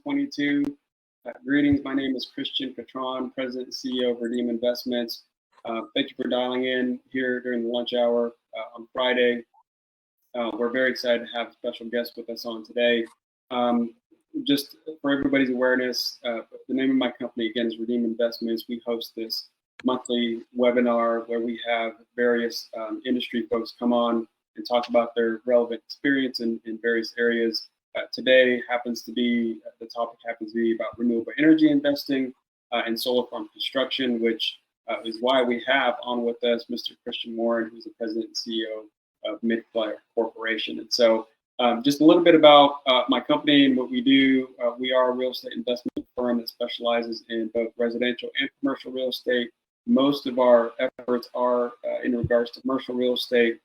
2022. Greetings, my name is Christian Catron, President and CEO of Redeem Investments. Thank you for dialing in here during the lunch hour on Friday. We're very excited to have a special guest with us on today. Just for everybody's awareness, the name of my company, again, is Redeem Investments. We host this monthly webinar where we have various industry folks come on and talk about their relevant experience in various areas. Today the topic happens to be about renewable energy investing and solar farm construction, which is why we have on with us Mr. Christian Warren, who's the president and CEO of Midflare Corporation. And so just a little bit about my company and what we do. We are a real estate investment firm that specializes in both residential and commercial real estate. Most of our efforts are in regards to commercial real estate.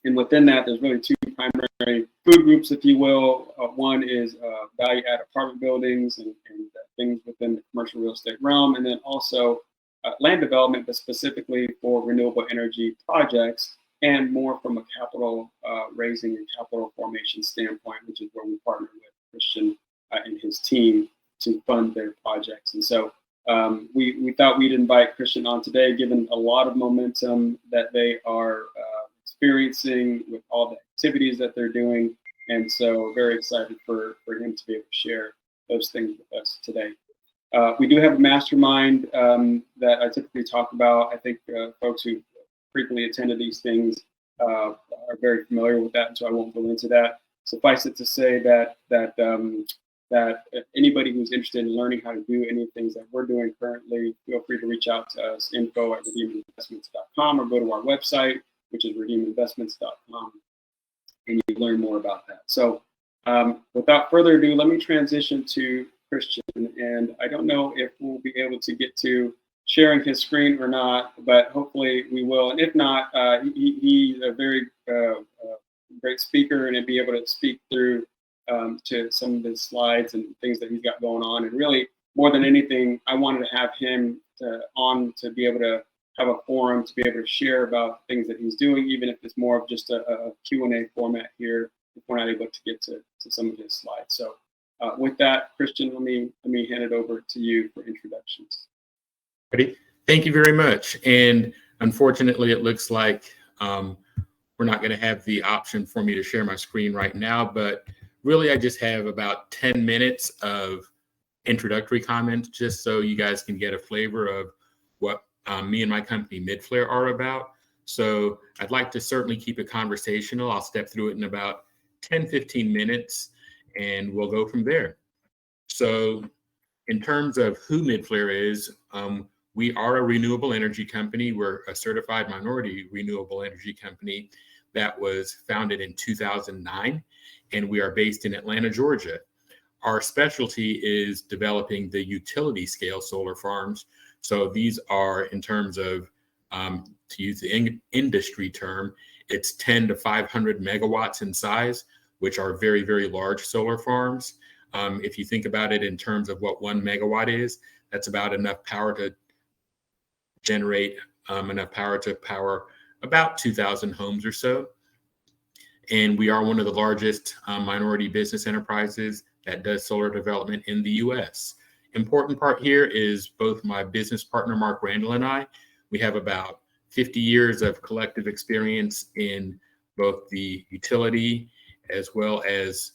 And within that, there's really two primary food groups, if you will. One is value-add apartment buildings and things within the commercial real estate realm, and then also land development, but specifically for renewable energy projects, and more from a capital raising and capital formation standpoint, which is where we partner with Christian and his team to fund their projects. And so we thought we'd invite Christian on today, given a lot of momentum that they are experiencing with all the activities that they're doing. And so very excited for him to be able to share those things with us today. We do have a mastermind that I typically talk about. I think folks who frequently attended these things are very familiar with that, and so I won't go into that. Suffice it to say that anybody who's interested in learning how to do any of the things that we're doing currently, feel free to reach out to us, info@redeeminvestments.com, or go to our website, which is redeeminvestments.com, and you learn more about that. So without further ado, let me transition to Christian. And I don't know if we'll be able to get to sharing his screen or not, but hopefully we will. And if not, he's a very great speaker, and he'll be able to speak through to some of his slides and things that he's got going on. And really, more than anything, I wanted to have him on to be able to have a forum to be able to share about things that he's doing, even if it's more of just a Q&A format here, if we're not able to get to some of his slides. So with that, Christian, let me hand it over to you for introductions. Ready? Thank you very much. And unfortunately, it looks like we're not going to have the option for me to share my screen right now, but really I just have about 10 minutes of introductory comments just so you guys can get a flavor of what me and my company Midflare are about. So I'd like to certainly keep it conversational. I'll step through it in about 10-15 minutes and we'll go from there. So in terms of who Midflare is, we are a renewable energy company. We're a certified minority renewable energy company that was founded in 2009, and we are based in Atlanta, Georgia. Our specialty is developing the utility scale solar farms. So these are, in terms of, to use the industry term, it's 10 to 500 megawatts in size, which are very, very large solar farms. If you think about it in terms of what 1 megawatt is, that's about enough power to generate enough power to power about 2,000 homes or so. And we are one of the largest minority business enterprises that does solar development in the US. Important part here is both my business partner, Mark Randall, and I, we have about 50 years of collective experience in both the utility as well as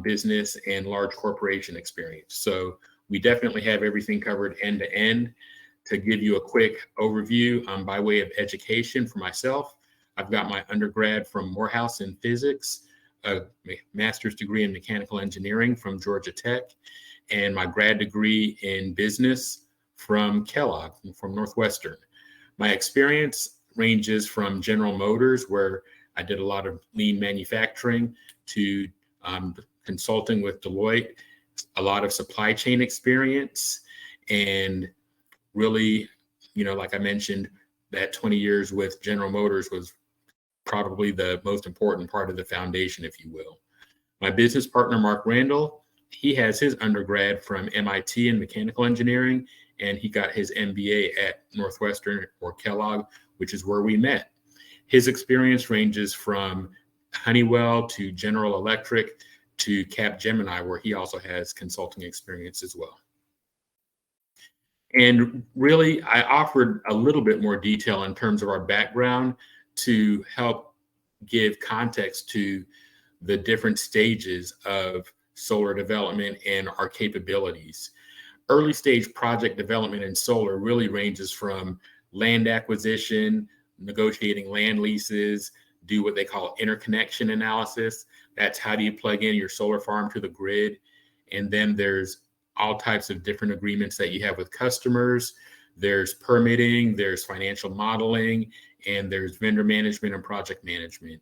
business and large corporation experience. So we definitely have everything covered end to end. To give you a quick overview by way of education for myself, I've got my undergrad from Morehouse in physics, a master's degree in mechanical engineering from Georgia Tech, and my grad degree in business from Kellogg, from Northwestern. My experience ranges from General Motors, where I did a lot of lean manufacturing, to consulting with Deloitte, a lot of supply chain experience, and really, like I mentioned, that 20 years with General Motors was probably the most important part of the foundation, if you will. My business partner, Mark Randall, he has his undergrad from MIT in mechanical engineering, and he got his MBA at Northwestern or Kellogg, which is where we met. His experience ranges from Honeywell to General Electric to Capgemini, where he also has consulting experience as well. And really, I offered a little bit more detail in terms of our background to help give context to the different stages of solar development and our capabilities. Early stage project development in solar really ranges from land acquisition, negotiating land leases, do what they call interconnection analysis. That's how do you plug in your solar farm to the grid. And then there's all types of different agreements that you have with customers. There's permitting, there's financial modeling, and there's vendor management and project management.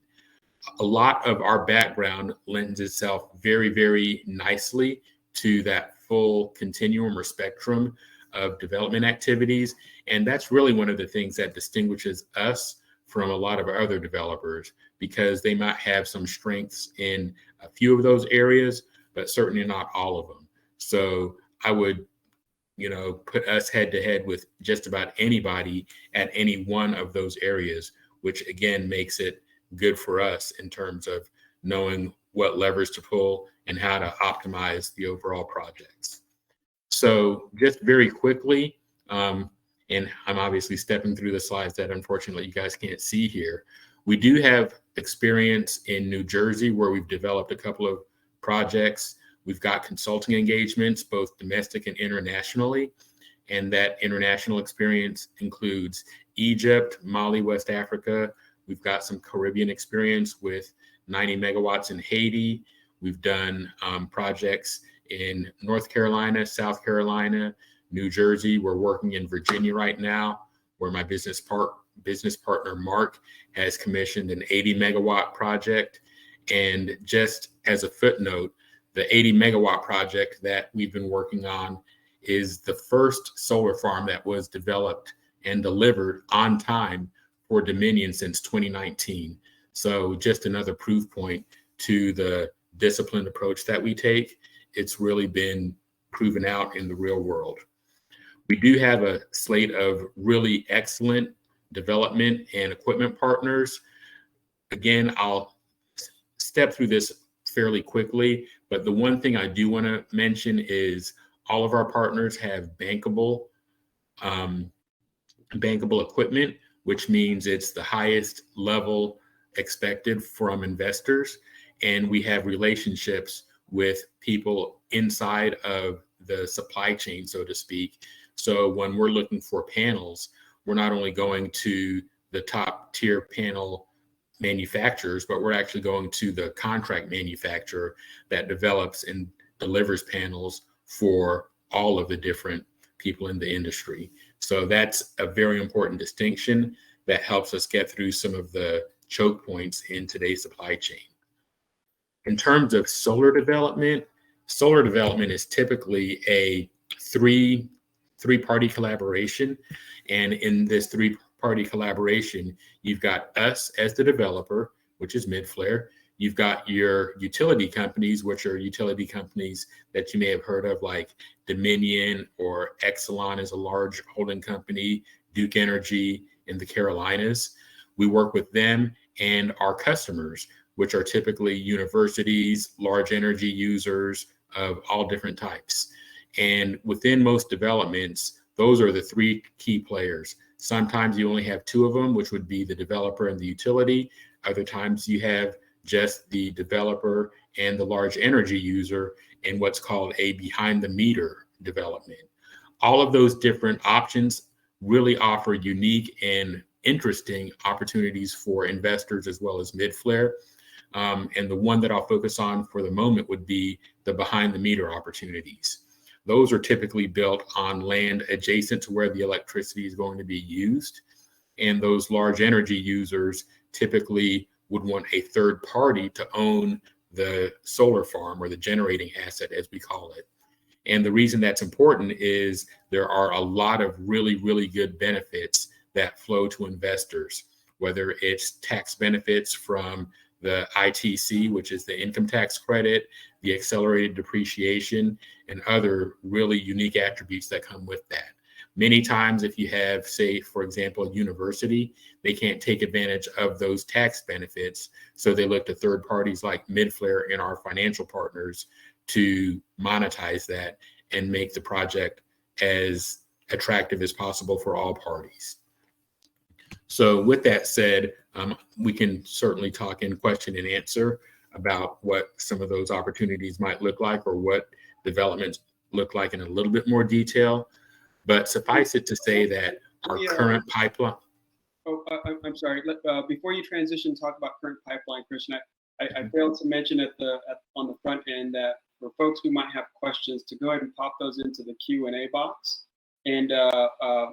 A lot of our background lends itself very, very nicely to that full continuum or spectrum of development activities. And that's really one of the things that distinguishes us from a lot of other developers, because they might have some strengths in a few of those areas, but certainly not all of them. So I would, put us head to head with just about anybody at any one of those areas, which again makes it good for us in terms of knowing what levers to pull and how to optimize the overall projects. So just very quickly, and I'm obviously stepping through the slides that unfortunately you guys can't see here. We do have experience in New Jersey where we've developed a couple of projects. We've got consulting engagements, both domestic and internationally. And that international experience includes Egypt, Mali, West Africa. We've got some Caribbean experience with 90 megawatts in Haiti. We've done projects in North Carolina, South Carolina, New Jersey. We're working in Virginia right now, where my business partner, Mark, has commissioned an 80 megawatt project. And just as a footnote, the 80 megawatt project that we've been working on is the first solar farm that was developed and delivered on time for Dominion since 2019. So just another proof point to the disciplined approach that we take. It's really been proven out in the real world. We do have a slate of really excellent development and equipment partners. Again, I'll step through this fairly quickly, but the one thing I do want to mention is all of our partners have bankable equipment, which means it's the highest level expected from investors. And we have relationships with people inside of the supply chain, so to speak. So when we're looking for panels, we're not only going to the top tier panel manufacturers, but we're actually going to the contract manufacturer that develops and delivers panels for all of the different people in the industry. So that's a very important distinction that helps us get through some of the choke points in today's supply chain. In terms of solar development is typically a three-party collaboration. And in this three-party collaboration, you've got us as the developer, which is Midflare. You've got your utility companies, which are utility companies that you may have heard of, like Dominion, or Exelon is a large holding company, Duke Energy in the Carolinas. We work with them and our customers, which are typically universities, large energy users of all different types. And within most developments, those are the three key players. Sometimes you only have two of them, which would be the developer and the utility. Other times you have just the developer and the large energy user in what's called a behind the meter development. All of those different options really offer unique and interesting opportunities for investors as well as Midflare. And the one that I'll focus on for the moment would be the behind the meter opportunities. Those are typically built on land adjacent to where the electricity is going to be used. And those large energy users typically would want a third party to own the solar farm, or the generating asset, as we call it. And the reason that's important is there are a lot of really, really good benefits that flow to investors, whether it's tax benefits from the ITC, which is the income tax credit, the accelerated depreciation, and other really unique attributes that come with that. Many times, if you have, say, for example, a university, they can't take advantage of those tax benefits. So they look to third parties like Midflare and our financial partners to monetize that and make the project as attractive as possible for all parties. So with that said, we can certainly talk in question and answer about what some of those opportunities might look like or what developments look like in a little bit more detail. But suffice it to say that our current pipeline. I'm sorry. Before you transition, talk about current pipeline, Christian. I failed to mention on the front end that for folks who might have questions, to go ahead and pop those into the Q&A box. And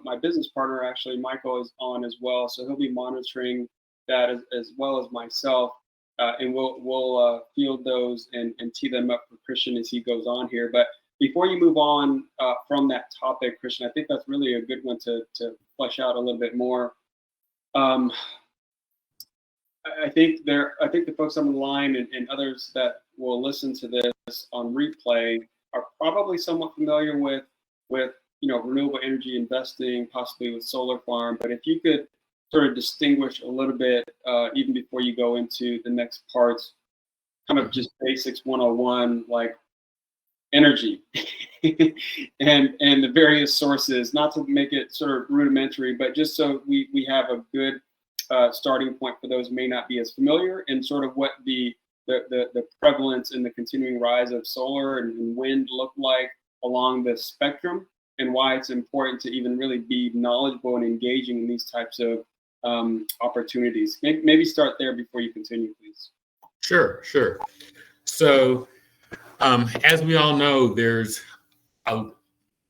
my business partner, actually, Michael, is on as well, so he'll be monitoring that as well as myself, and we'll field those and tee them up for Christian as he goes on here. But before you move on from that topic, Christian, I think that's really a good one to flesh out a little bit more. I think the folks on the line and others that will listen to this on replay are probably somewhat familiar with renewable energy investing, possibly with solar farm. But if you could sort of distinguish a little bit, even before you go into the next parts, kind of just basics 101, like energy and the various sources, not to make it sort of rudimentary, but just so we have a good starting point for those who may not be as familiar, and sort of what the prevalence and the continuing rise of solar and wind look like along the spectrum, and why it's important to even really be knowledgeable and engaging in these types of opportunities. Maybe start there before you continue, please. Sure. So as we all know,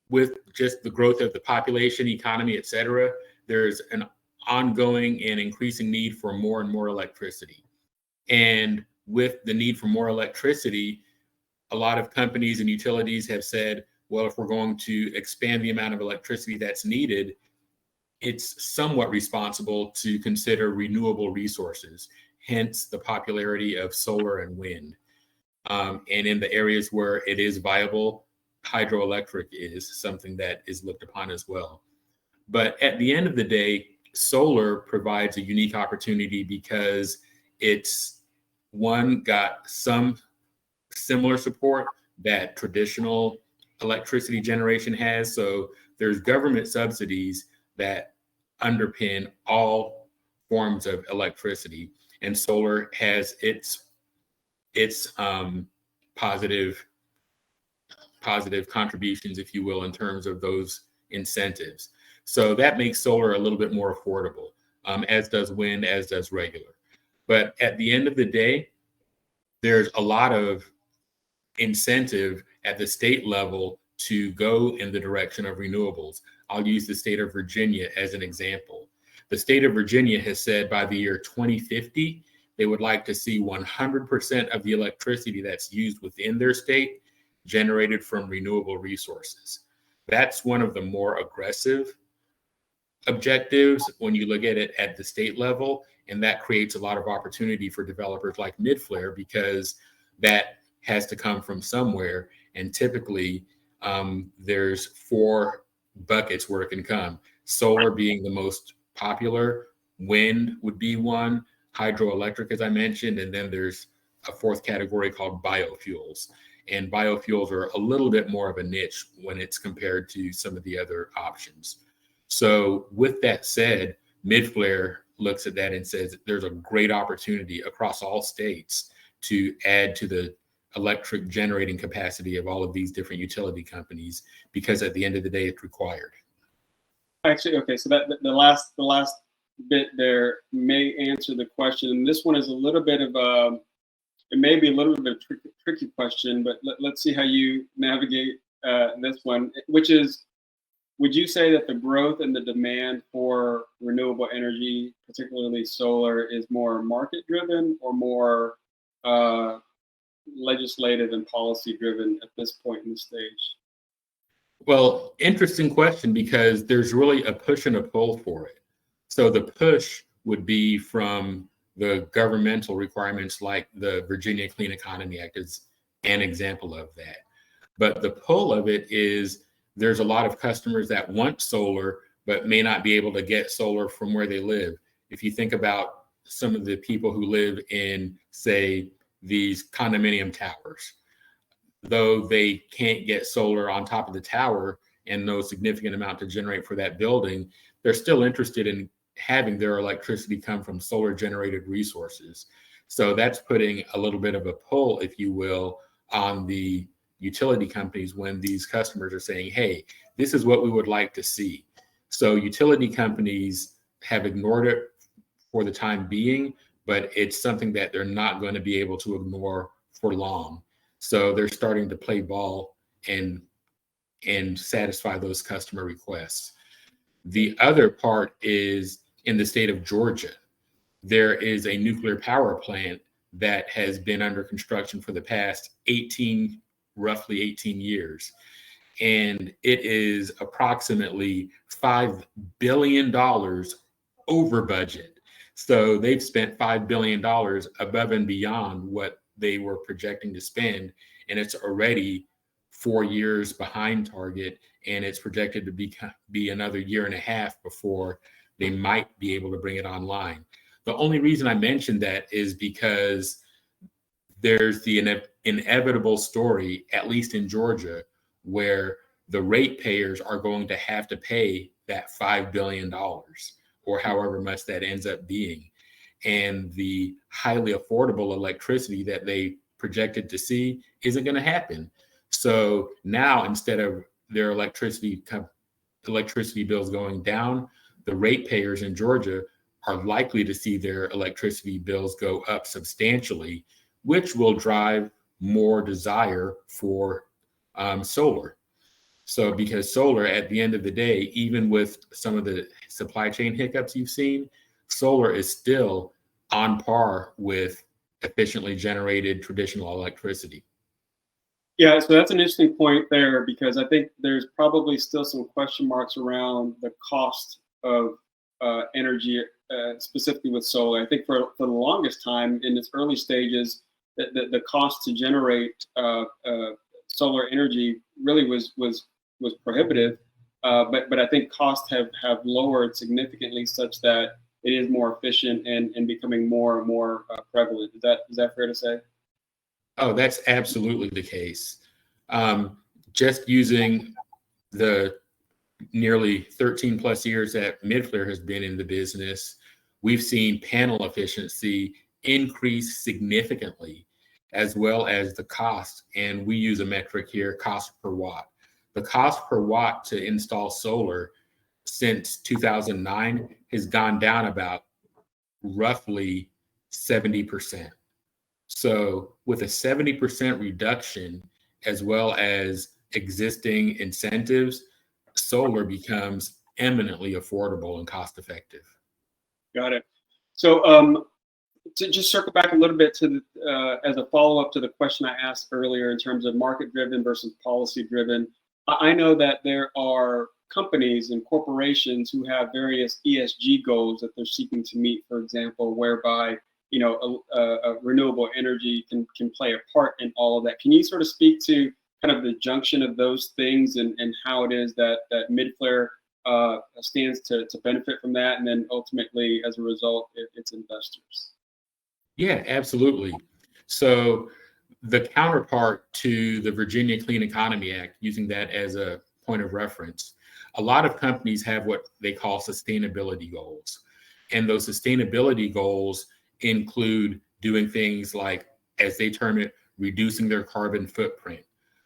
with just the growth of the population, economy, et cetera, there's an ongoing and increasing need for more and more electricity. And with the need for more electricity, a lot of companies and utilities have said, well, if we're going to expand the amount of electricity that's needed, it's somewhat responsible to consider renewable resources, hence the popularity of solar and wind. And in the areas where it is viable, hydroelectric is something that is looked upon as well. But at the end of the day, solar provides a unique opportunity because it's got some similar support that traditional electricity generation has. So there's government subsidies that underpin all forms of electricity, and solar has its positive contributions, if you will, in terms of those incentives. So that makes solar a little bit more affordable, as does wind, as does regular. But at the end of the day, there's a lot of incentive at the state level to go in the direction of renewables. I'll use the state of Virginia as an example. The state of Virginia has said by the year 2050, they would like to see 100% of the electricity that's used within their state generated from renewable resources. That's one of the more aggressive objectives when you look at it at the state level, and that creates a lot of opportunity for developers like Midflare, because that has to come from somewhere, and typically there's 4 buckets where it can come. Solar being the most popular, wind would be one, hydroelectric, as I mentioned, and then there's a 4th category called biofuels. And biofuels are a little bit more of a niche when it's compared to some of the other options. So with that said, Midflare looks at that and says there's a great opportunity across all states to add to the electric generating capacity of all of these different utility companies, because at the end of the day, it's required. Actually, okay, so that the last bit there may answer the question. And this one is a little bit of it may be a little bit of a tricky question, but let's see how you navigate this one, which is, would you say that the growth and the demand for renewable energy, particularly solar, is more market driven or more legislative and policy driven at this point in the stage? Well, interesting question, because there's really a push and a pull for it. So the push would be from the governmental requirements, like the Virginia Clean Economy Act is an example of that. But the pull of it is there's a lot of customers that want solar, but may not be able to get solar from where they live. If you think about some of the people who live in, say, these condominium towers, though they can't get solar on top of the tower and no significant amount to generate for that building, they're still interested in having their electricity come from solar generated resources. So that's putting a little bit of a pull, if you will, on the utility companies when these customers are saying, hey, this is what we would like to see. So utility companies have ignored it for the time being, but it's something that they're not going to be able to ignore for long. So they're starting to play ball and satisfy those customer requests. The other part is in the state of Georgia. There is a nuclear power plant that has been under construction for the past roughly 18 years. And it is approximately $5 billion over budget. So they've spent $5 billion above and beyond what they were projecting to spend. And it's already 4 years behind target. And it's projected to be another year and a half before they might be able to bring it online. The only reason I mentioned that is because there's the inevitable story, at least in Georgia, where the ratepayers are going to have to pay that $5 billion or however much that ends up being. And the highly affordable electricity that they projected to see isn't going to happen. So now, instead of their electricity bills going down, the ratepayers in Georgia are likely to see their electricity bills go up substantially, which will drive more desire for solar. So because solar, at the end of the day, even with some of the supply chain hiccups you've seen, solar is still on par with efficiently generated traditional electricity. Yeah, so that's an interesting point there, because I think there's probably still some question marks around the cost of energy, specifically with solar. I think for the longest time in its early stages, the cost to generate solar energy really was prohibitive, but I think costs have lowered significantly, such that it is more efficient and becoming more and more prevalent. Is that fair to say? Oh, that's absolutely the case. Just using the nearly 13 plus years that Midflare has been in the business, we've seen panel efficiency increase significantly, as well as the cost. And we use a metric here, cost per watt. The cost per watt to install solar since 2009 has gone down about roughly 70%. So with a 70% reduction, as well as existing incentives, solar becomes eminently affordable and cost effective. Got it. So to just circle back a little bit to as a follow-up to the question I asked earlier in terms of market-driven versus policy-driven, I know that there are companies and corporations who have various ESG goals that they're seeking to meet, for example, whereby renewable energy can play a part in all of that. Can you sort of speak to kind of the junction of those things and how it is that Midflare stands to benefit from that, and then ultimately, as a result, its investors? Yeah, absolutely. So the counterpart to the Virginia Clean Economy Act, using that as a point of reference, a lot of companies have what they call sustainability goals. And those sustainability goals include doing things like, as they term it, reducing their carbon footprint.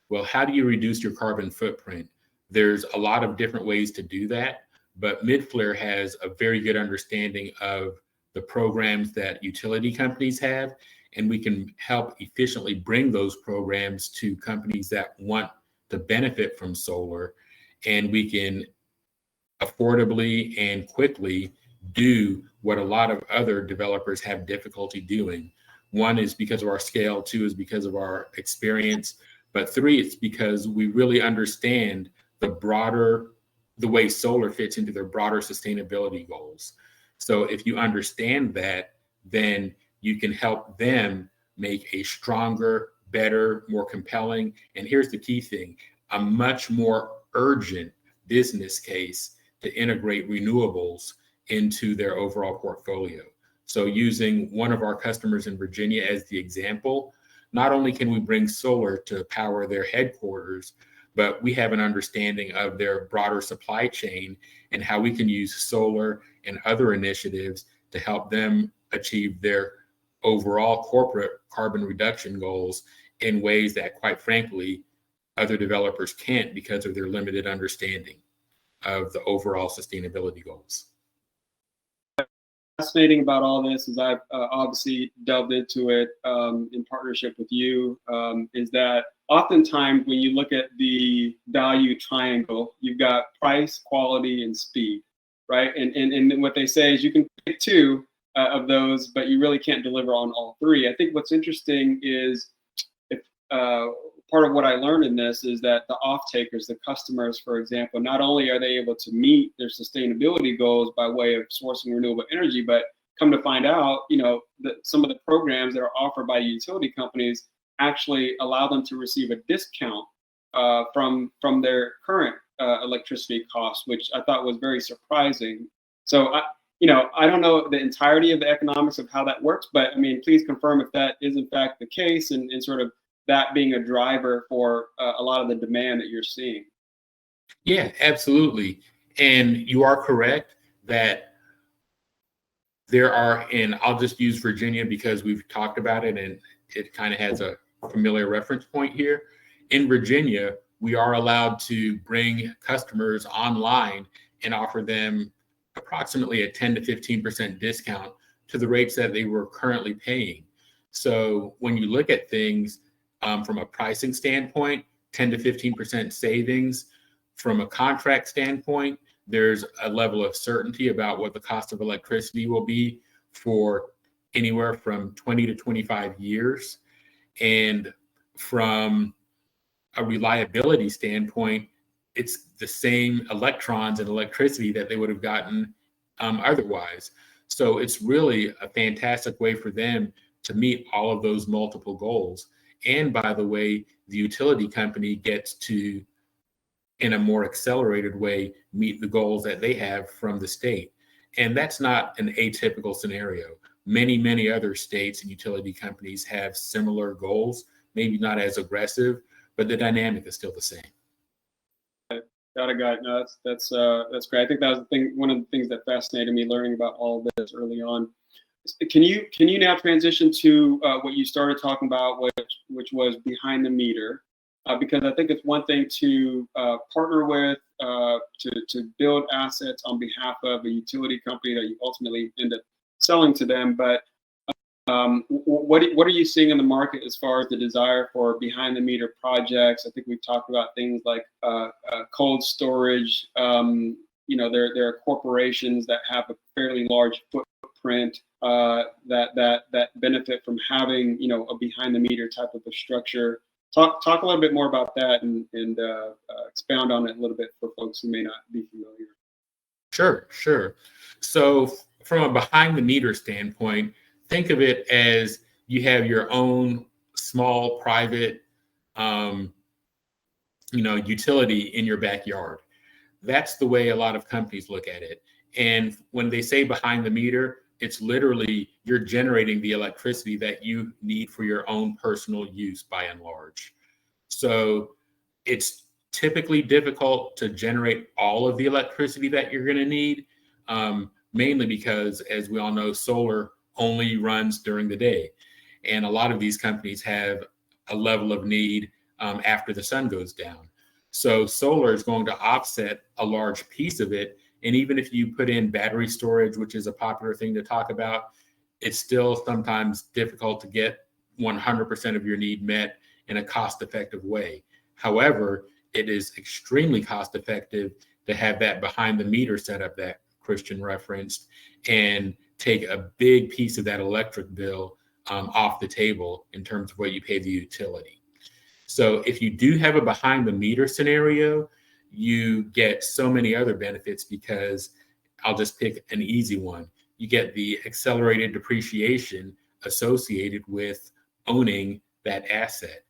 Well, how do you reduce your carbon footprint? There's a lot of different ways to do that, but Midflare has a very good understanding of the programs that utility companies have, and we can help efficiently bring those programs to companies that want to benefit from solar, and we can affordably and quickly do what a lot of other developers have difficulty doing. One is because of our scale, two is because of our experience, but three, it's because we really understand the way solar fits into their broader sustainability goals. So if you understand that, then you can help them make a stronger, better, more compelling, and here's the key thing, a much more urgent business case to integrate renewables into their overall portfolio. So using one of our customers in Virginia as the example, not only can we bring solar to power their headquarters, but we have an understanding of their broader supply chain and how we can use solar and other initiatives to help them achieve their overall corporate carbon reduction goals in ways that, quite frankly, other developers can't because of their limited understanding of the overall sustainability goals. Fascinating about all this, as I've obviously delved into it in partnership with you, is that oftentimes when you look at the value triangle, you've got price, quality, and speed, right? And what they say is you can pick two of those, but you really can't deliver on all three. I think what's interesting is if part of what I learned in this is that the off-takers, the customers, for example, not only are they able to meet their sustainability goals by way of sourcing renewable energy, but come to find out, that some of the programs that are offered by utility companies actually allow them to receive a discount from their current electricity costs, which I thought was very surprising. So I don't know the entirety of the economics of how that works, but I mean, please confirm if that is in fact the case, and sort of that being a driver for a lot of the demand that you're seeing. Yeah, absolutely. And you are correct that there are, and I'll just use Virginia because we've talked about it and it kind of has a familiar reference point here. In Virginia, we are allowed to bring customers online and offer them approximately a 10 to 15% discount to the rates that they were currently paying. So when you look at things, from a pricing standpoint, 10 to 15% savings. From a contract standpoint, there's a level of certainty about what the cost of electricity will be for anywhere from 20 to 25 years. And from a reliability standpoint, it's the same electrons and electricity that they would have gotten otherwise. So it's really a fantastic way for them to meet all of those multiple goals. And by the way, the utility company gets to, in a more accelerated way, meet the goals that they have from the state. And that's not an atypical scenario. Many, many other states and utility companies have similar goals, maybe not as aggressive, but the dynamic is still the same. Got it. No, that's great. I think that was the thing, one of the things that fascinated me learning about all of this early on. Can you now transition to what you started talking about, which was behind the meter? Because I think it's one thing to partner with, to build assets on behalf of a utility company that you ultimately end up selling to them. But what are you seeing in the market as far as the desire for behind the meter projects? I think we've talked about things like cold storage. There are corporations that have a fairly large footprint that benefit from having a behind the meter type of a structure. Talk a little bit more about that and expound on it a little bit for folks who may not be familiar. Sure. So from a behind the meter standpoint, think of it as you have your own small private utility in your backyard. That's the way a lot of companies look at it. And when they say behind the meter, it's literally you're generating the electricity that you need for your own personal use by and large. So it's typically difficult to generate all of the electricity that you're going to need, mainly because, as we all know, solar only runs during the day. And a lot of these companies have a level of need after the sun goes down. So solar is going to offset a large piece of it. And even if you put in battery storage, which is a popular thing to talk about, it's still sometimes difficult to get 100% of your need met in a cost-effective way. However, it is extremely cost-effective to have that behind the meter setup that Christian referenced and take a big piece of that electric bill off the table in terms of what you pay the utility. So if you do have a behind the meter scenario, you get so many other benefits because I'll just pick an easy one. You get the accelerated depreciation associated with owning that asset.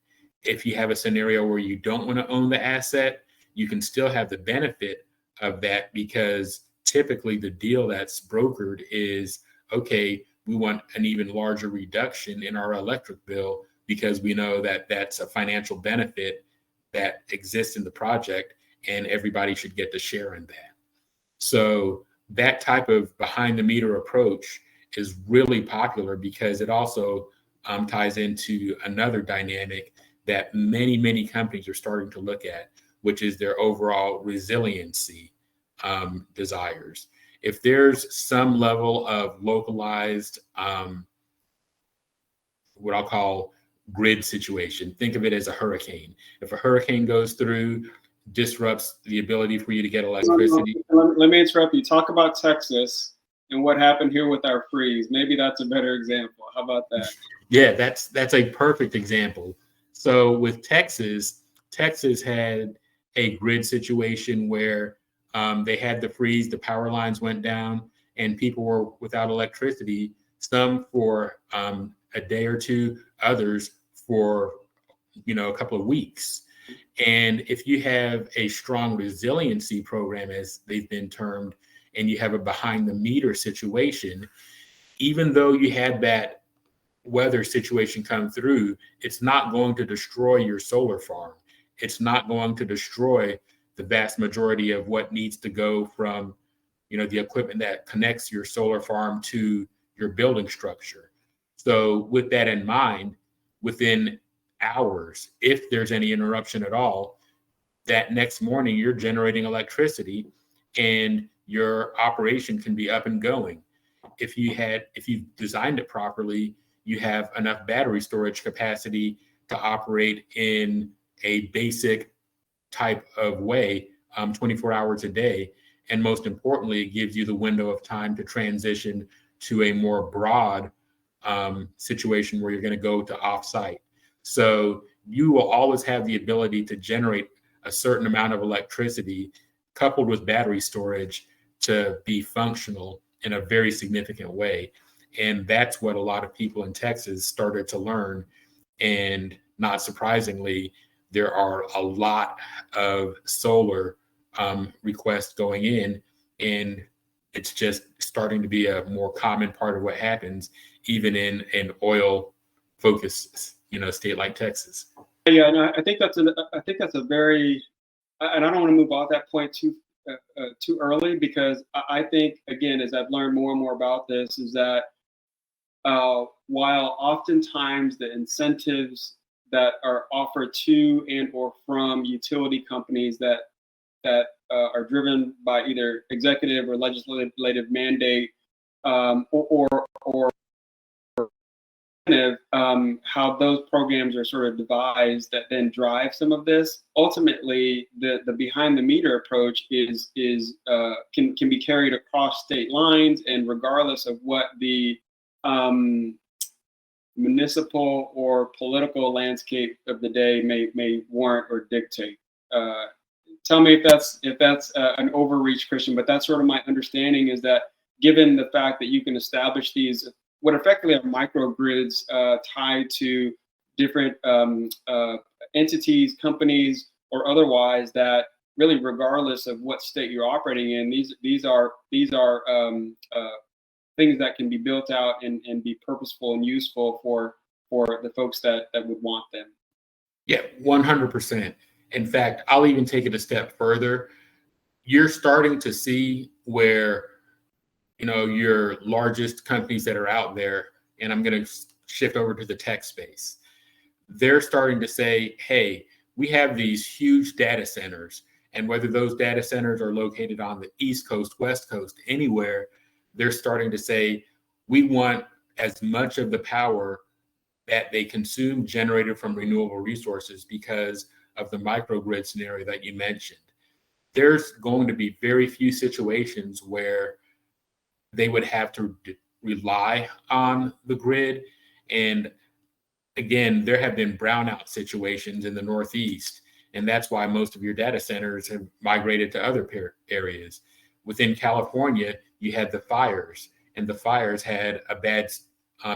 If you have a scenario where you don't want to own the asset, you can still have the benefit of that, because typically the deal that's brokered is, okay, we want an even larger reduction in our electric bill because we know that that's a financial benefit that exists in the project and everybody should get to share in that. So that type of behind the meter approach is really popular because it also ties into another dynamic that many companies are starting to look at, which is their overall resiliency desires. If there's some level of localized, what I'll call grid situation, think of it as a hurricane. If a hurricane goes through, disrupts the ability for you to get electricity. Let me interrupt you. Talk about Texas and what happened here with our freeze. Maybe that's a better example. How about that? Yeah, that's a perfect example. So with Texas had a grid situation where they had the freeze, the power lines went down, and people were without electricity, some for a day or two, others for a couple of weeks. And if you have a strong resiliency program, as they've been termed, and you have a behind the meter situation, even though you had that weather situation come through, it's not going to destroy your solar farm. It's not going to destroy the vast majority of what needs to go from, the equipment that connects your solar farm to your building structure. So with that in mind, within hours, if there's any interruption at all, that next morning you're generating electricity and your operation can be up and going. If you designed it properly, you have enough battery storage capacity to operate in a basic type of way, 24 hours a day. And most importantly, it gives you the window of time to transition to a more broad situation where you're going to go to offsite. So you will always have the ability to generate a certain amount of electricity coupled with battery storage to be functional in a very significant way. And that's what a lot of people in Texas started to learn. And not surprisingly, there are a lot of solar requests going in, and it's just starting to be a more common part of what happens, even in an oil focused, state like Texas. Yeah, no, I think that's a very, and I don't want to move off that point too early, because I think, again, as I've learned more and more about this, is that while oftentimes the incentives that are offered to and or from utility companies that are driven by either executive or legislative mandate, or how those programs are sort of devised that then drive some of this. Ultimately, the behind the meter approach can be carried across state lines, and regardless of what the municipal or political landscape of the day may warrant or dictate. Tell me if that's an overreach, Christian, but that's sort of my understanding, is that given the fact that you can establish these, what effectively are microgrids tied to different entities, companies, or otherwise, that really, regardless of what state you're operating in, these are things that can be built out and be purposeful and useful for the folks that would want them. Yeah, 100%. In fact, I'll even take it a step further. You're starting to see where, your largest companies that are out there, and I'm going to shift over to the tech space. They're starting to say, hey, we have these huge data centers, and whether those data centers are located on the East Coast, West Coast, anywhere, they're starting to say, we want as much of the power that they consume generated from renewable resources because of the microgrid scenario that you mentioned. There's going to be very few situations where they would have to rely on the grid. And again, there have been brownout situations in the Northeast, and that's why most of your data centers have migrated to other areas. Within California, you had the fires, and the fires had a bad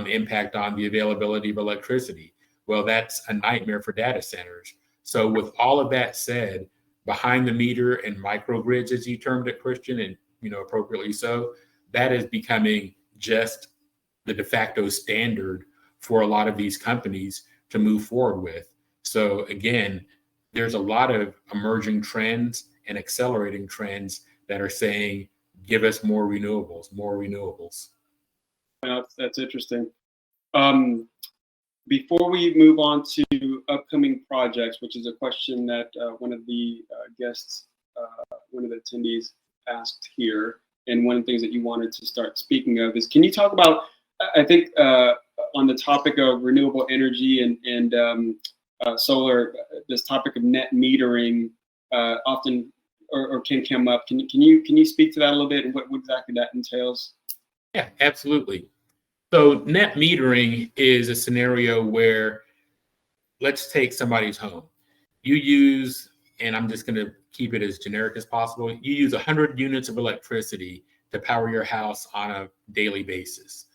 impact on the availability of electricity. Well, that's a nightmare for data centers. So with all of that said, behind the meter and microgrids, as you termed it, Christian, and appropriately so, that is becoming just the de facto standard for a lot of these companies to move forward with. So again, there's a lot of emerging trends and accelerating trends that are saying, give us more renewables, more renewables. That's interesting. Before we move on to upcoming projects, which is a question that one of the guests, one of the attendees asked here, and one of the things that you wanted to start speaking of is, can you talk about, I think on the topic of renewable energy and solar, this topic of net metering often or can come up. Can you speak to that a little bit and what exactly that entails? Yeah, absolutely. So net metering is a scenario where, let's take somebody's home. You use, and I'm just going to keep it as generic as possible, you use 100 units of electricity to power your house on a daily basis.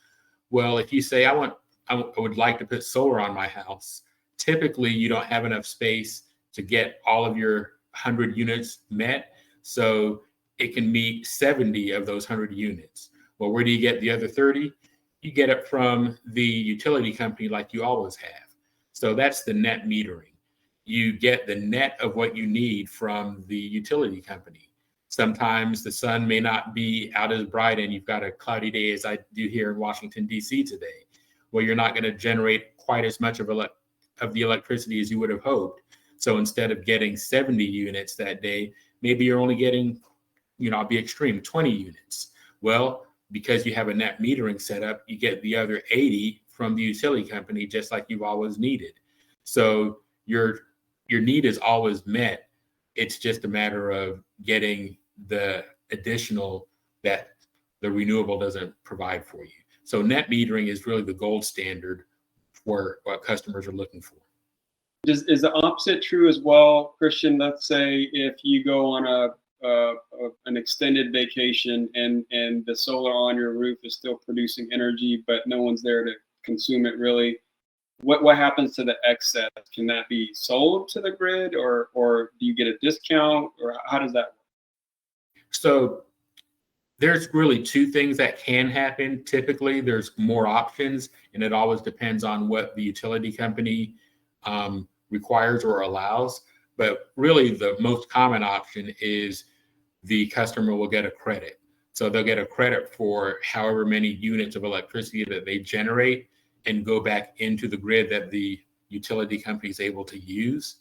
Well, if you say, I would like to put solar on my house, typically you don't have enough space to get all of your 100 units met. So it can meet 70 of those 100 units. Well, where do you get the other 30? You get it from the utility company like you always have. So that's the net metering. You get the net of what you need from the utility company. Sometimes the sun may not be out as bright and you've got a cloudy day as I do here in Washington, D.C. today. Well, you're not going to generate quite as much of the electricity as you would have hoped. So instead of getting 70 units that day, maybe you're only getting, I'll be extreme, 20 units. Well, because you have a net metering setup, you get the other 80 from the utility company, just like you've always needed. So your need is always met. It's just a matter of getting the additional that the renewable doesn't provide for you. So net metering is really the gold standard for what customers are looking for. Is the opposite true as well, Christian? Let's say if you go on an extended vacation and the solar on your roof is still producing energy, but no one's there to consume it really. What happens to the excess? Can that be sold to the grid, or do you get a discount, or how does that work? So there's really two things that can happen. Typically, there's more options, and it always depends on what the utility company requires or allows. But really, the most common option is the customer will get a credit. So they'll get a credit for however many units of electricity that they generate and go back into the grid that the utility company is able to use.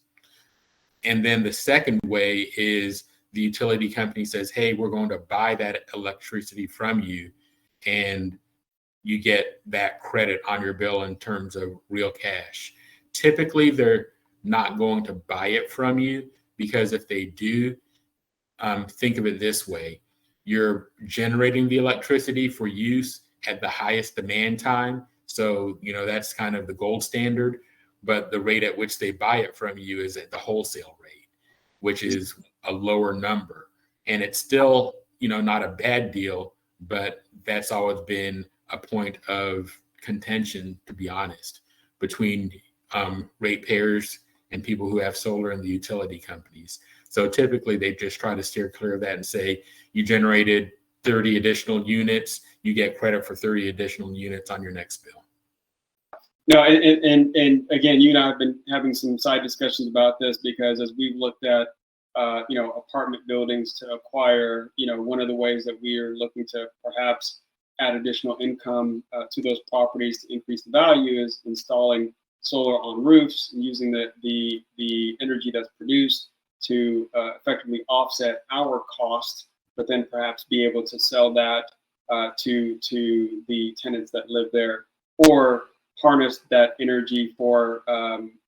And then the second way is the utility company says, hey, we're going to buy that electricity from you, and you get that credit on your bill in terms of real cash. Typically, they're not going to buy it from you, because if they do, think of it this way. You're generating the electricity for use at the highest demand time. So, that's kind of the gold standard, but the rate at which they buy it from you is at the wholesale rate, which is a lower number. And it's still, not a bad deal, but that's always been a point of contention, to be honest, between ratepayers and people who have solar and the utility companies. So typically they just try to steer clear of that and say, you generated 30 additional units, you get credit for 30 additional units on your next bill. No, and again, you and I have been having some side discussions about this, because as we've looked at, apartment buildings to acquire, one of the ways that we are looking to perhaps add additional income to those properties to increase the value is installing solar on roofs and using the energy that's produced to effectively offset our costs, but then perhaps be able to sell that to the tenants that live there, or harness that energy for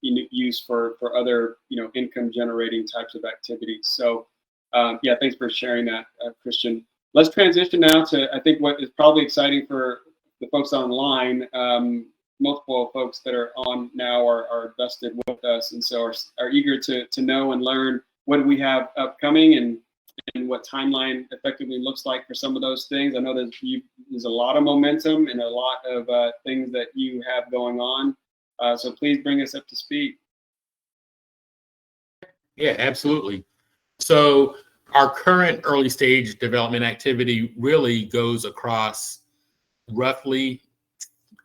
use for other income generating types of activities. So thanks for sharing that, Christian. Let's transition now to, I think, what is probably exciting for the folks online. Multiple folks that are on now are vested with us, and so are eager to know and learn what do we have upcoming and what timeline effectively looks like for some of those things. I know there's a lot of momentum and a lot of things that you have going on. So please bring us up to speed. Yeah, absolutely. So our current early stage development activity really goes across roughly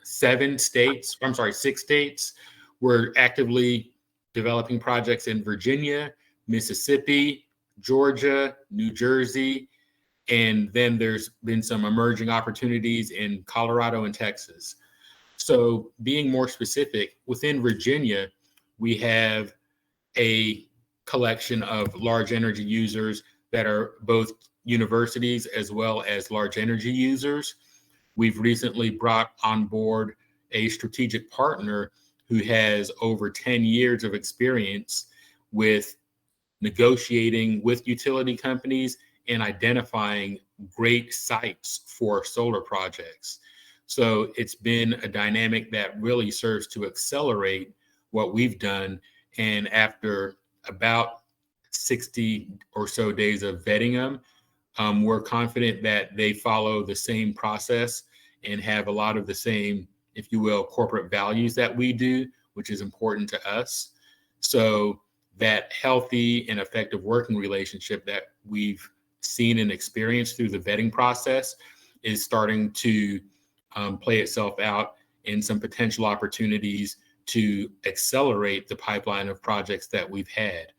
6 states. We're actively developing projects in Virginia, Mississippi, Georgia, New Jersey, and then there's been some emerging opportunities in Colorado and Texas. So being more specific, within Virginia, we have a collection of large energy users that are both universities as well as large energy users. We've recently brought on board a strategic partner who has over 10 years of experience with negotiating with utility companies and identifying great sites for solar projects. So it's been a dynamic that really serves to accelerate what we've done. And after about 60 or so days of vetting them, we're confident that they follow the same process and have a lot of the same, if you will, corporate values that we do, which is important to us. So that healthy and effective working relationship that we've seen and experienced through the vetting process is starting to play itself out in some potential opportunities to accelerate the pipeline of projects that we've had.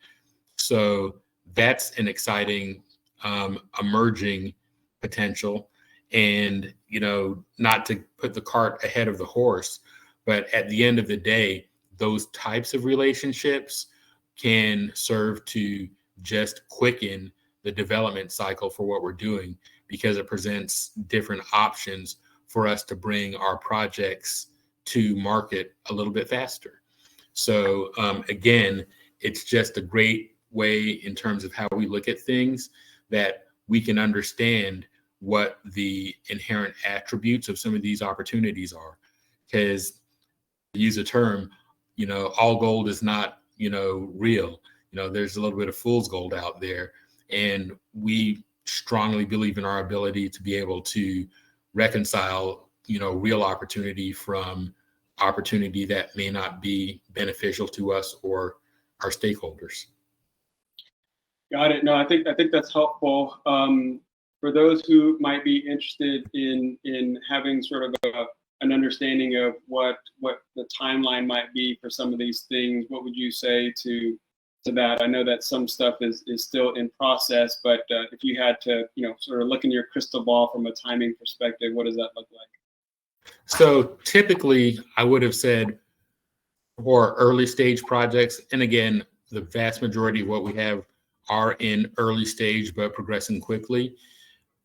So that's an exciting emerging potential. And, you know, not to put the cart ahead of the horse, but at the end of the day, those types of relationships can serve to just quicken the development cycle for what we're doing, because it presents different options for us to bring our projects to market a little bit faster. So again, it's just a great way in terms of how we look at things, that we can understand what the inherent attributes of some of these opportunities are. Because, to use a term, you know, all gold is not, you know, real. You know, there's a little bit of fool's gold out there. And we strongly believe in our ability to be able to reconcile, you know, real opportunity from opportunity that may not be beneficial to us or our stakeholders. Got it. No, I think that's helpful. For those who might be interested in having sort of an understanding of what the timeline might be for some of these things, what would you say to that? I know that some stuff is still in process, but if you had to, you know, sort of look in your crystal ball from a timing perspective, what does that look like? So typically, I would have said for early stage projects, and again, the vast majority of what we have are in early stage but progressing quickly.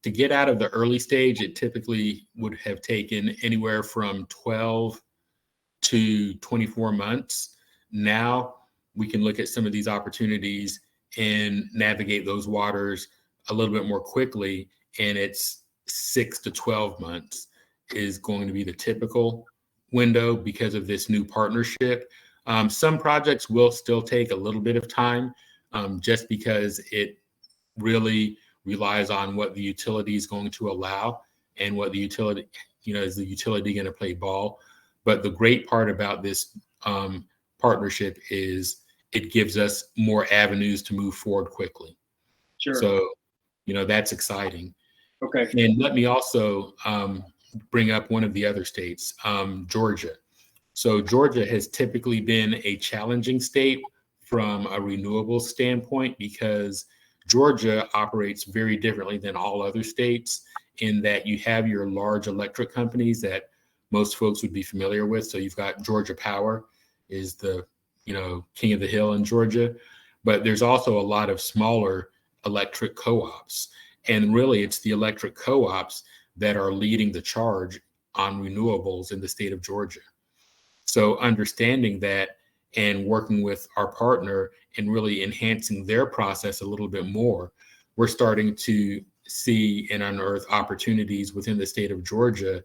To get out of the early stage, it typically would have taken anywhere from 12 to 24 months. Now we can look at some of these opportunities and navigate those waters a little bit more quickly, and it's 6 to 12 months is going to be the typical window because of this new partnership. Some projects will still take a little bit of time, just because it really relies on what the utility is going to allow and what the utility, you know, is the utility going to play ball. But the great part about this partnership is it gives us more avenues to move forward quickly. Sure. So, you know, that's exciting. Okay. And let me also bring up one of the other states, Georgia. So Georgia has typically been a challenging state from a renewable standpoint, because Georgia operates very differently than all other states in that you have your large electric companies that most folks would be familiar with. So you've got Georgia Power is the, you know, king of the hill in Georgia, but there's also a lot of smaller electric co-ops. And really it's the electric co-ops that are leading the charge on renewables in the state of Georgia. So understanding that and working with our partner and really enhancing their process a little bit more, we're starting to see and unearth opportunities within the state of Georgia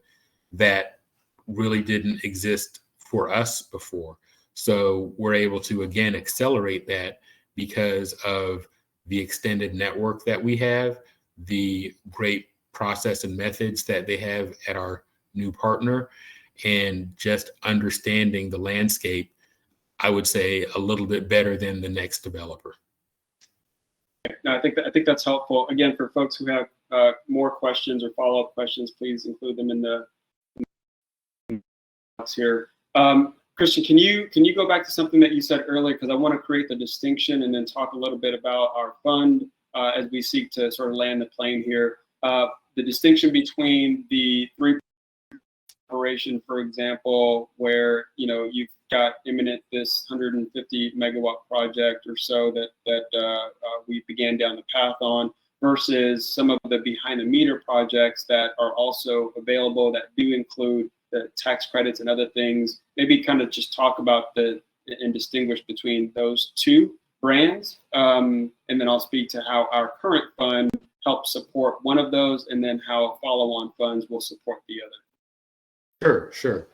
that really didn't exist for us before. So we're able to, again, accelerate that because of the extended network that we have, the great process and methods that they have at our new partner, and just understanding the landscape, I would say, a little bit better than the next developer. No, I think that's helpful. Again, for folks who have more questions or follow-up questions, please include them in the box here. Christian, can you go back to something that you said earlier, because I want to create the distinction and then talk a little bit about our fund as we seek to sort of land the plane here. The distinction between the three operation, for example, where you've got imminent this 150 megawatt project or so that we began down the path on, versus some of the behind the meter projects that are also available that do include the tax credits and other things. Maybe kind of just talk about and distinguish between those two brands, and then I'll speak to how our current fund helps support one of those, and then how follow-on funds will support the other. Sure.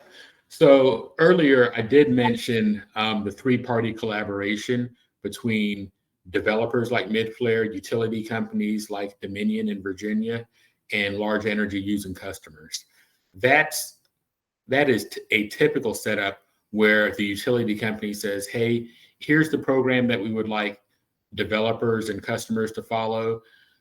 So earlier I did mention the three-party collaboration between developers like Midflare, utility companies like Dominion in Virginia, and large energy using customers. That is a typical setup where the utility company says, hey, here's the program that we would like developers and customers to follow.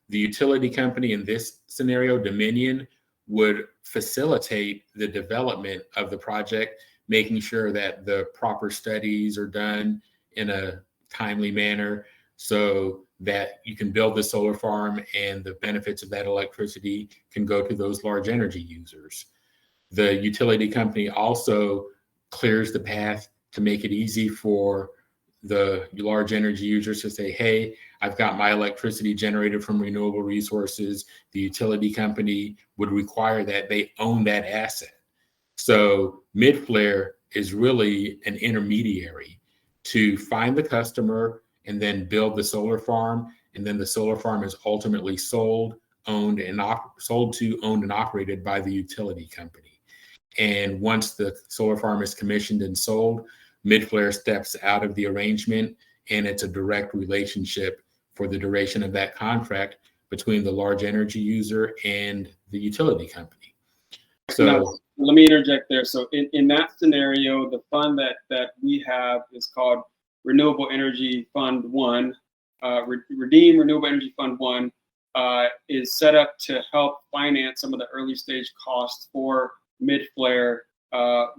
The utility company, in this scenario, Dominion, would facilitate the development of the project, making sure that the proper studies are done in a timely manner so that you can build the solar farm and the benefits of that electricity can go to those large energy users. The utility company also clears the path to make it easy for the large energy users to say, hey, I've got my electricity generated from renewable resources. The utility company would require that they own that asset. So Midflare is really an intermediary to find the customer and then build the solar farm. And then the solar farm is ultimately sold to, owned and operated by the utility company. And once the solar farm is commissioned and sold, Midflare steps out of the arrangement, and it's a direct relationship for the duration of that contract between the large energy user and the utility company. So now, let me interject there. So in that scenario, the fund that we have is called Renewable Energy Fund 1. Redeem Renewable Energy Fund 1 is set up to help finance some of the early stage costs for Midflare,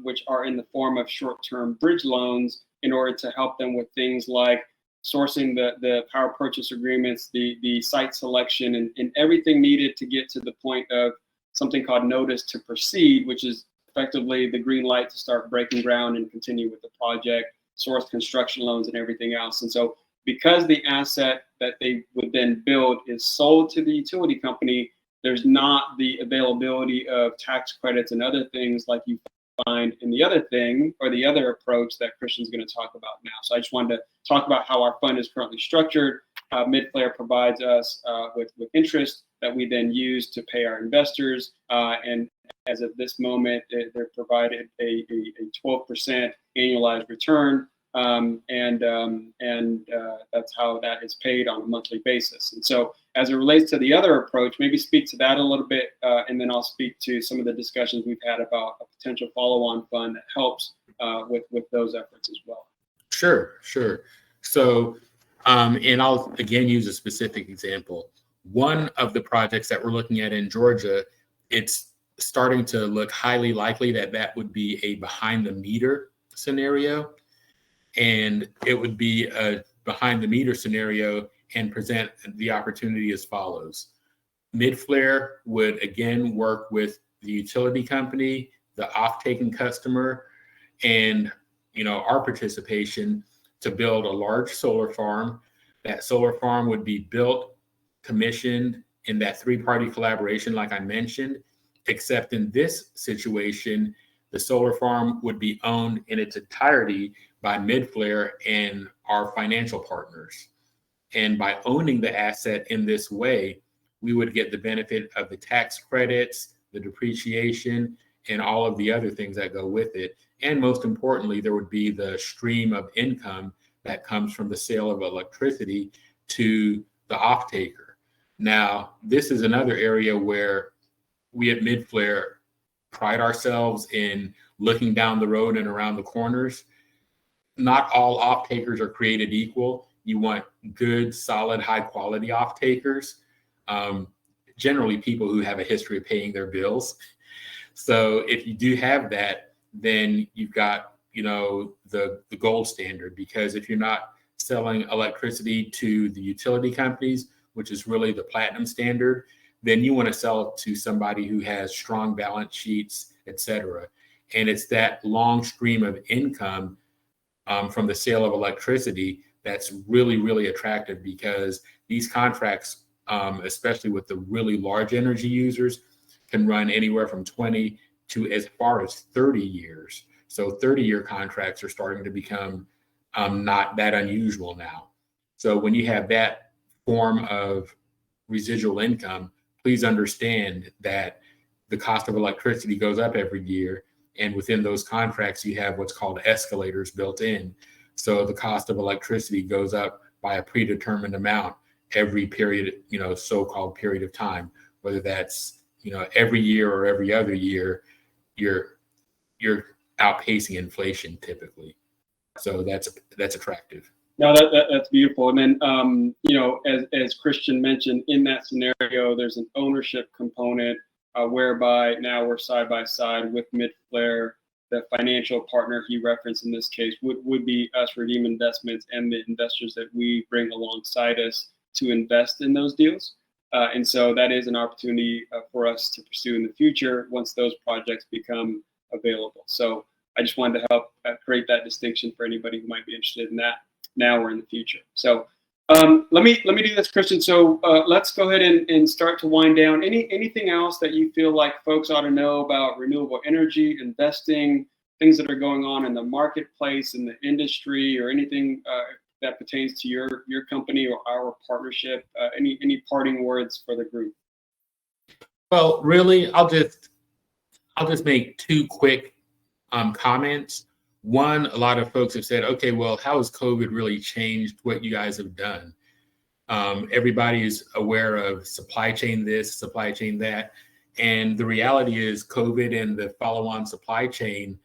which are in the form of short-term bridge loans, in order to help them with things like sourcing the power purchase agreements, the site selection, and everything needed to get to the point of something called notice to proceed, which is effectively the green light to start breaking ground and continue with the project, source construction loans and everything else. And so because the asset that they would then build is sold to the utility company, there's not the availability of tax credits and other things like you find in the other thing, or the other approach that Christian's going to talk about now. So I just wanted to talk about how our fund is currently structured. Midflare provides us with interest that we then use to pay our investors. And as of this moment, they're provided a 12% annualized return. And that's how that is paid on a monthly basis. And so as it relates to the other approach, maybe speak to that a little bit, and then I'll speak to some of the discussions we've had about a potential follow-on fund that helps with those efforts as well. Sure. So, and I'll again use a specific example. One of the projects that we're looking at in Georgia, it's starting to look highly likely that would be a behind the meter scenario. And it would be a behind the meter scenario and present the opportunity as follows. Midflare would again work with the utility company, the off-taking customer, and our participation to build a large solar farm. That solar farm would be built, commissioned in that three-party collaboration like I mentioned, except in this situation, the solar farm would be owned in its entirety by Midflare and our financial partners. And by owning the asset in this way, we would get the benefit of the tax credits, the depreciation, and all of the other things that go with it. And most importantly, there would be the stream of income that comes from the sale of electricity to the off-taker. Now, this is another area where we at Midflare pride ourselves in looking down the road and around the corners. Not all off-takers are created equal. you want good, solid, high quality off takers. Generally people who have a history of paying their bills. So if you do have that, then you've got, the gold standard, because if you're not selling electricity to the utility companies, which is really the platinum standard, then you want to sell it to somebody who has strong balance sheets, et cetera. And it's that long stream of income from the sale of electricity that's really, really attractive, because these contracts, especially with the really large energy users, can run anywhere from 20 to as far as 30 years. So 30-year contracts are starting to become not that unusual now. So when you have that form of residual income, please understand that the cost of electricity goes up every year. And within those contracts, you have what's called escalators built in. So the cost of electricity goes up by a predetermined amount every period, so-called period of time, whether that's, every year or every other year, you're outpacing inflation typically. So that's attractive. No, that's beautiful. And then, as Christian mentioned, in that scenario, there's an ownership component whereby now we're side by side with Midflare. The financial partner he referenced in this case would be us, Redeem Investments, and the investors that we bring alongside us to invest in those deals. And so that is an opportunity for us to pursue in the future once those projects become available. So I just wanted to help create that distinction for anybody who might be interested in that now or in the future. So let me do this, Christian. So let's go ahead and start to wind down. Anything else that you feel like folks ought to know about renewable energy, investing, things that are going on in the marketplace, in the industry, or anything that pertains to your company or our partnership? Any parting words for the group? Well, really, I'll just make two quick comments. One, a lot of folks have said, okay, well, how has COVID really changed what you guys have done? Everybody is aware of supply chain this, supply chain that. And the reality is COVID and the follow-on supply chain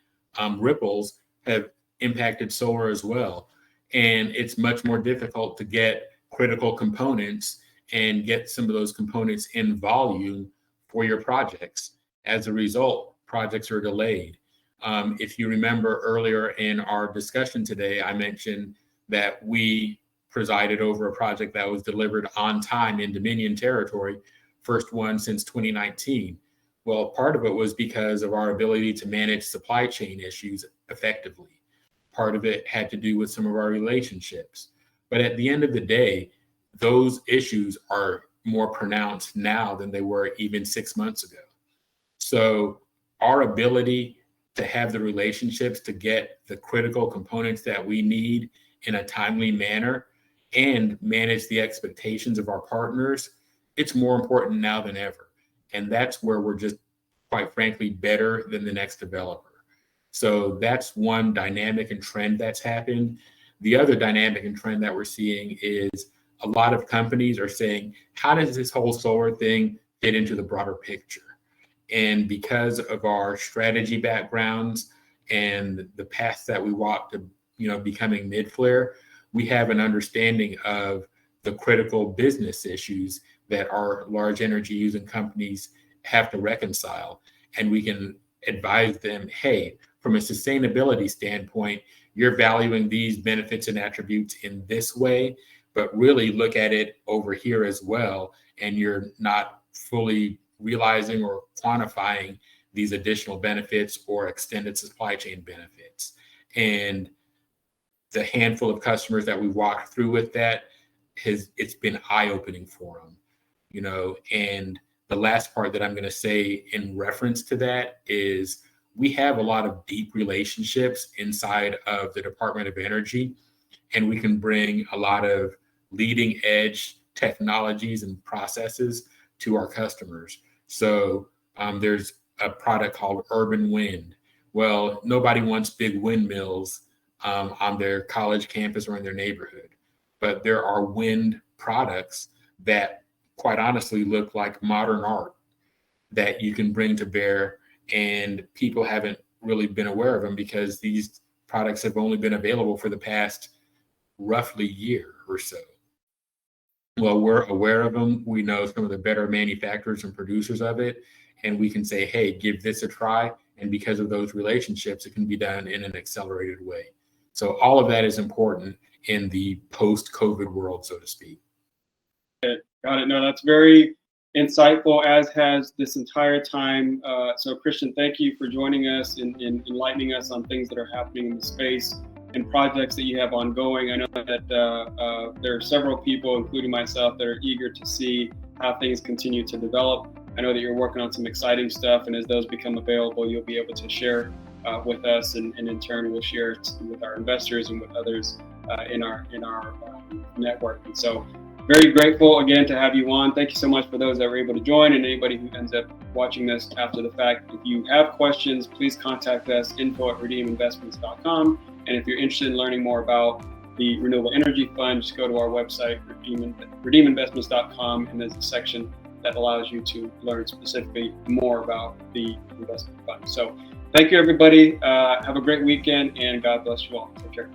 ripples have impacted solar as well. And it's much more difficult to get critical components and get some of those components in volume for your projects. As a result, projects are delayed. If you remember earlier in our discussion today, I mentioned that we presided over a project that was delivered on time in Dominion territory, first one since 2019. Well, part of it was because of our ability to manage supply chain issues effectively. Part of it had to do with some of our relationships. But at the end of the day, those issues are more pronounced now than they were even 6 months ago. So our ability to have the relationships to get the critical components that we need in a timely manner and manage the expectations of our partners, it's more important now than ever. And that's where we're just, quite frankly, better than the next developer. So that's one dynamic and trend that's happened. The other dynamic and trend that we're seeing is a lot of companies are saying, how does this whole solar thing fit into the broader picture? And because of our strategy backgrounds and the path that we walked to, becoming Midflare, we have an understanding of the critical business issues that our large energy using companies have to reconcile. And we can advise them, hey, from a sustainability standpoint, you're valuing these benefits and attributes in this way, but really look at it over here as well. And you're not fully realizing or quantifying these additional benefits or extended supply chain benefits. And the handful of customers that we walked through with that, it's been eye-opening for them, and the last part that I'm going to say in reference to that is we have a lot of deep relationships inside of the Department of Energy, and we can bring a lot of leading edge technologies and processes to our customers. So there's a product called Urban Wind. Well, nobody wants big windmills on their college campus or in their neighborhood, but there are wind products that quite honestly look like modern art that you can bring to bear, and people haven't really been aware of them because these products have only been available for the past roughly year or so. Well, we're aware of them. We know some of the better manufacturers and producers of it, and we can say, hey, give this a try. And because of those relationships, it can be done in an accelerated way. So all of that is important in the post-COVID world, so to speak. Got it. No, that's very insightful, as has this entire time. So Christian, thank you for joining us and enlightening us on things that are happening in the space and projects that you have ongoing. I know that there are several people, including myself, that are eager to see how things continue to develop. I know that you're working on some exciting stuff, and as those become available, you'll be able to share with us, and in turn, we'll share it with our investors and with others in our network. And so, very grateful again to have you on. Thank you so much for those that were able to join, and anybody who ends up watching this after the fact. If you have questions, please contact us, info@redeeminvestments.com. And if you're interested in learning more about the Renewable Energy Fund, just go to our website, redeeminvestments.com, and there's a section that allows you to learn specifically more about the investment fund. So thank you, everybody. Have a great weekend, and God bless you all. Take care.